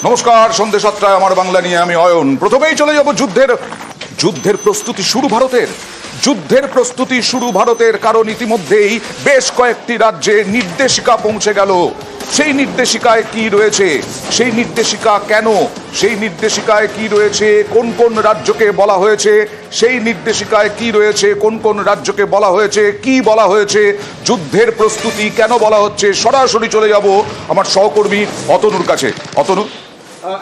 নমস্কার, সন্ধ্যে ৭টায় আমার বাংলা নিয়ে আমি অয়ন। প্রথমেই চলে যাব যুদ্ধের প্রস্তুতি শুরু ভারতের। যুদ্ধের প্রস্তুতি শুরু ভারতের, কারণ ইতিমধ্যেই বেশ কয়েকটি রাজ্যে নির্দেশিকা পৌঁছে গেল। সেই নির্দেশিকায় কি রয়েছে, সেই নির্দেশিকা কেন, সেই নির্দেশিকায় কি রয়েছে, কোন কোন রাজ্যকে বলা হয়েছে, সেই নির্দেশিকায় কি রয়েছে, কোন কোন রাজ্যকে বলা হয়েছে, কি বলা হয়েছে, যুদ্ধের প্রস্তুতি কেন বলা হচ্ছে, সরাসরি চলে যাব আমার সহকর্মী অতনুর কাছে। অতনু,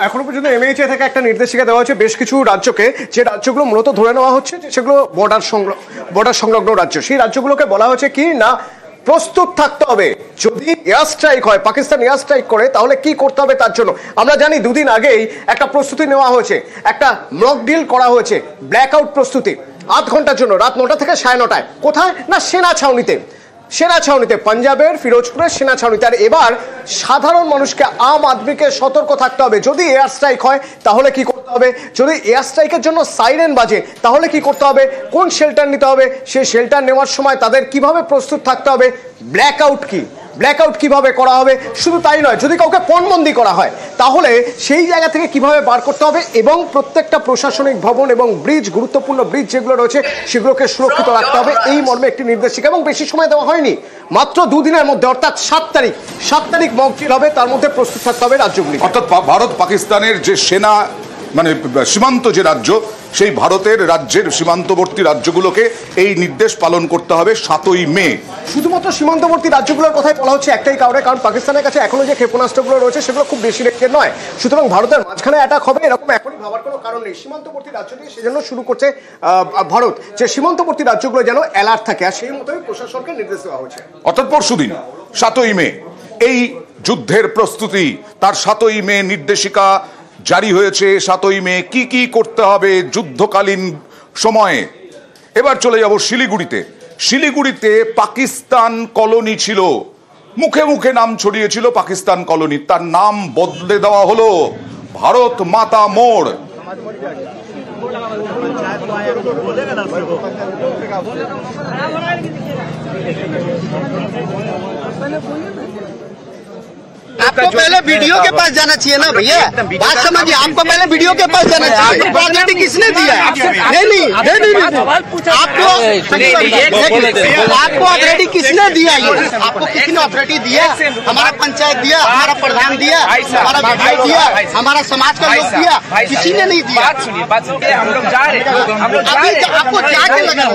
এখনো পর্যন্ত এমএইচএ থেকে একটা নির্দেশিকা দেওয়া হচ্ছে বেশ কিছু রাজ্যকে, যে রাজ্যগুলো মূলত ধরে নেওয়া হচ্ছে যে সেগুলো বর্ডার সংলগ্ন রাজ্য। সেই রাজ্যগুলোকে বলা হচ্ছে কি না, প্রস্তুত থাকতে হবে, যদি এয়ার স্ট্রাইক হয়, পাকিস্তান এয়ার স্ট্রাইক করে, তাহলে কি করতে হবে তার জন্য। আমরা জানি দুদিন আগেই একটা প্রস্তুতি নেওয়া হয়েছে, একটা মক ডিল করা হয়েছে, ব্ল্যাক আউট প্রস্তুতি ৮ ঘন্টার জন্য, রাত ৯টা থেকে ৯:৩০। কোথায় না, সেনা ছাউনিতে, পাঞ্জাবের ফিরোজপুরের সেনা ছাউনিতে। আর এবার সাধারণ মানুষকে, আম আদমিকে সতর্ক থাকতে হবে। যদি এয়ার স্ট্রাইক হয় তাহলে কি করতে হবে, যদি এয়ার স্ট্রাইকের জন্য সাইরেন বাজে তাহলে কি করতে হবে, কোন শেল্টার নিতে হবে, সেই শেল্টার নেওয়ার সময় তাদের কিভাবে প্রস্তুত থাকতে হবে, ব্ল্যাকআউট কিভাবে করা হবে। শুধু তাই নয়, যদি কাউকে পণবন্দি করা হয় তাহলে সেই জায়গা থেকে কিভাবে বার করতে হবে, এবং প্রত্যেকটা প্রশাসনিক ভবন এবং ব্রিজ, গুরুত্বপূর্ণ ব্রিজ যেগুলো রয়েছে সেগুলোকে সুরক্ষিত রাখতে হবে। এই মর্মে একটি নির্দেশিকা, এবং বেশি সময় দেওয়া হয়নি, মাত্র 2 দিনের মধ্যে, অর্থাৎ 7 তারিখ মক ডিল হবে, তার মধ্যে প্রস্তুত থাকতে হবে রাজ্যগুলি। অর্থাৎ ভারত পাকিস্তানের যে সেনা মানে সীমান্ত যে রাজ্য, সেই ভারতের রাজ্যের সীমান্তবর্তী রাজ্যগুলোকে এই নির্দেশ পালন করতে হবে 7ই মে। শুধুমাত্র সীমান্তবর্তী রাজ্যগুলোর কথাই বলা হচ্ছে একটাই কারণে, কারণ পাকিস্তানের কাছে এখনো যে ক্ষেপণাস্ত্রগুলো রয়েছে সেগুলো খুব বেশি রেঞ্জের নয়, সুতরাং ভারতের মাঝখানে অ্যাটাক হবে এরকম এখনই ভাবার কোনো কারণ নেই। সীমান্তবর্তী রাজ্য দিয়ে সেজন্য শুরু করছে ভারত, যে সীমান্তবর্তী রাজ্যগুলো যেন অ্যালার্ট থাকে, আর সেই মতোই প্রশাসনকে নির্দেশ দেওয়া হয়েছে। অর্থাৎ পরশুদিন 7ই মে এই যুদ্ধের প্রস্তুতি, তার 7ই মে নির্দেশিকা জারি হয়েছে। 7ই মে কি কি করতে হবে যুদ্ধকালীন সময়ে। এবার চলে যাব শিলিগুড়িতে পাকিস্তান কলোনি ছিল, মুখে মুখে নাম ছড়িয়েছিল পাকিস্তান কলোনি, তার নাম বদলে দেওয়া হলো ভারত মাতা মোড়। आपको पहले वीडियो के पास जाना चाहिए ना भैया, बात समझिए, आपको पहले वीडियो के पास जाना चाहिए। आपको ऑथोरिटी किसने दिया? नहीं, आपको ऑथोरिटी किसने दिया? ये आपको किसी ने ऑथोरिटी दिया? हमारा पंचायत दिया, हमारा प्रधान दिया, हमारा विधायक दिया, हमारा समाज का लोग दिया, किसी ने नहीं दिया। आपको जाके लगा।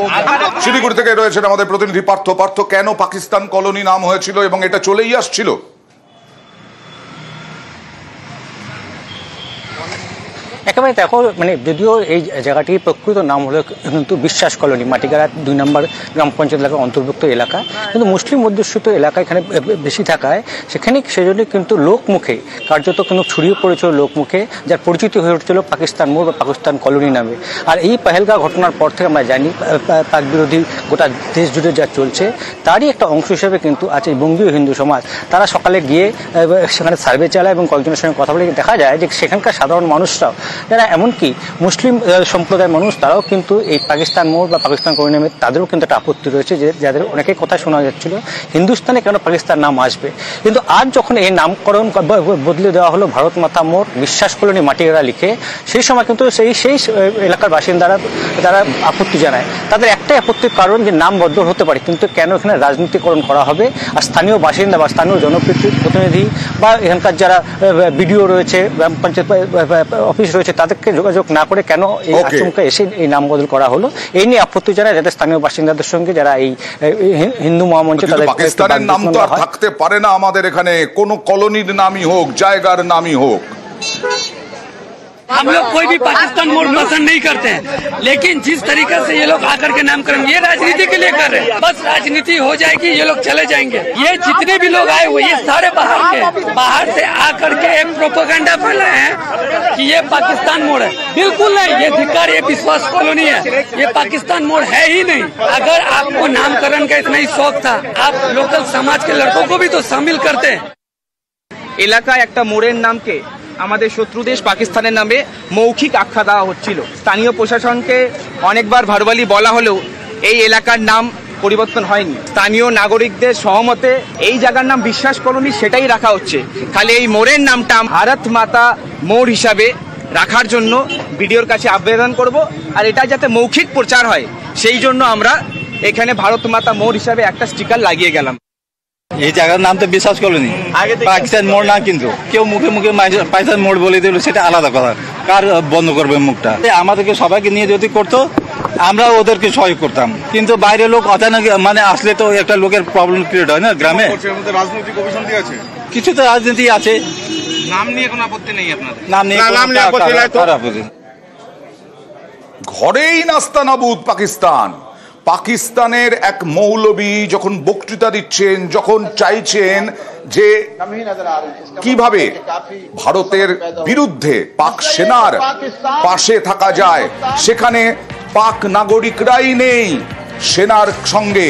শিলিগুড়ি থেকে রয়েছেন আমাদের প্রতিনিধি পার্থ। কেন পাকিস্তান কলোনি নাম হয়েছিল এবং এটা চলেই আসছিল? একেবারে দেখো, মানে যদিও এই জায়গাটির প্রকৃত নাম হলো কিন্তু বিশ্বাস কলোনি, মাটিগাড়া 2 নম্বর গ্রাম পঞ্চায়েত এলাকার অন্তর্ভুক্ত এলাকা, কিন্তু মুসলিম অধ্যুষিত এলাকা এখানে বেশি থাকায় সেজন্য কিন্তু লোকমুখে কার্যত কিন্তু ছড়িয়ে পড়েছিল লোকমুখে, যার পরিচিতি হয়ে উঠছিল পাকিস্তান মোড় বা পাকিস্তান কলোনি নামে। আর এই পেহেলগাঁও ঘটনার পর থেকে আমরা জানি পাক বিরোধী গোটা দেশ জুড়ে যা চলছে, তারই একটা অংশ হিসেবে কিন্তু আছে বঙ্গীয় হিন্দু সমাজ। তারা সকালে গিয়ে সেখানে সার্ভে চালায় এবং কয়েকজনের সঙ্গে কথা বলে দেখা যায় যে সেখানকার সাধারণ মানুষরাও, যারা এমনকি মুসলিম সম্প্রদায়ের মানুষ, তারাও কিন্তু এই পাকিস্তান মোড় বা পাকিস্তান কলোনি নামে তাদেরও কিন্তু একটা আপত্তি রয়েছে, যে যাদের অনেকেই কথা শোনা যাচ্ছিল হিন্দুস্তানে কেন পাকিস্তান নাম আসবে। কিন্তু আজ যখন এই নামকরণ বদলে দেওয়া হলো ভারত মাতা মোড় বিশ্বাস কলোনি মাটিগাড়া লিখে, সেই সময় কিন্তু সেই এলাকার বাসিন্দারা যারা আপত্তি জানায়, তাদের একটাই আপত্তির কারণ যে নাম বদল হতে পারে, কিন্তু কেন এখানে রাজনীতিকরণ করা হবে। আর স্থানীয় বাসিন্দা বা স্থানীয় জনপ্রতিনিধি বা এখানকার যারা বিডিও রয়েছে, গ্রাম পঞ্চায়েত অফিস রয়েছে, তাদেরকে যোগাযোগ না করে কেন এই আচমকা এসে এই নাম বদল করা হলো, এই নিয়ে আপত্তি জানায় যাদের স্থানীয় বাসিন্দাদের সঙ্গে, যারা এই হিন্দু মহামঞ্চ। তাদের পাকিস্তানের নাম তো আর থাকতে পারে না আমাদের এখানে, কোন কলোনির নামই হোক, জায়গার নামই হোক। हम लोग कोई भी पाकिस्तान मोड़ पसंद नहीं करते हैं, लेकिन जिस तरीके से ये लोग आकर के नामकरण ये राजनीति के लिए कर रहे हैं, बस राजनीति हो जाएगी, ये लोग चले जाएंगे। ये जितने भी लोग आए हुए ये सारे बाहर से आकर के एक प्रोपेगेंडा फैलाए हैं कि ये पाकिस्तान मोड़ है। बिल्कुल नहीं, ये धिक्कार, ये विश्वास कॉलोनी है, ये पाकिस्तान मोड़ है ही नहीं। अगर आपको नामकरण का इतना ही शौक था, आप लोकल समाज के लड़कों को भी तो शामिल करते। এলাকায় একটা মোড়ের নামকে আমাদের শত্রু দেশ পাকিস্তানের নামে মৌখিক আখ্যা দেওয়া হচ্ছিল। স্থানীয় প্রশাসনকে অনেকবার ভারবালি বলা হলেও এই এলাকার নাম পরিবর্তন হয়নি। স্থানীয় নাগরিকদের সহমতে এই জায়গার নাম বিশ্বাস কলোনি সেটাই রাখা হচ্ছে। খালি এই মোড়ের নামটা ভারত মাতা মোড় হিসাবে রাখার জন্য বিডিওর কাছে আবেদন করব, আর এটা যাতে মৌখিক প্রচার হয় সেই জন্য আমরা এখানে ভারত মাতা মোড় হিসাবে একটা স্টিকার লাগিয়ে গেলাম। এই জায়গার নাম তো বিশ্বাস কলোনি, পাকিস্তান মোড় না। কিন্তু কেউ মুখে মুখে পাকিস্তান মোড় বলে দিল, সেটা আলাদা কথা। কার বন্ধ করবে মুখটা? আমাদেরকে সবাইকে নিয়ে যদি করতো আমরা ওদেরকে সহায় করতাম, কিন্তু বাইরে লোক অচানক মানে আসলে তো একটা লোকের প্রবলেম ক্রিয়েট হয় না গ্রামে। রাজনৈতিক অভিসন্ধি আছে, কিছু তো রাজনীতি আছে। নাম নিয়ে কোনো আপত্তি নেই আপনাদের? নাম নিয়ে আপত্তি। ঘরেই নাস্তানাবুদ পাকিস্তান। পাকিস্তানের এক মৌলবী যখন বক্তৃতা দিচ্ছেন, যখন চাইছেন যে কিভাবে ভারতের বিরুদ্ধে পাক সেনার পাশে থাকা যায়, সেখানে পাক নাগরিকরাই নেই সেনার সঙ্গে।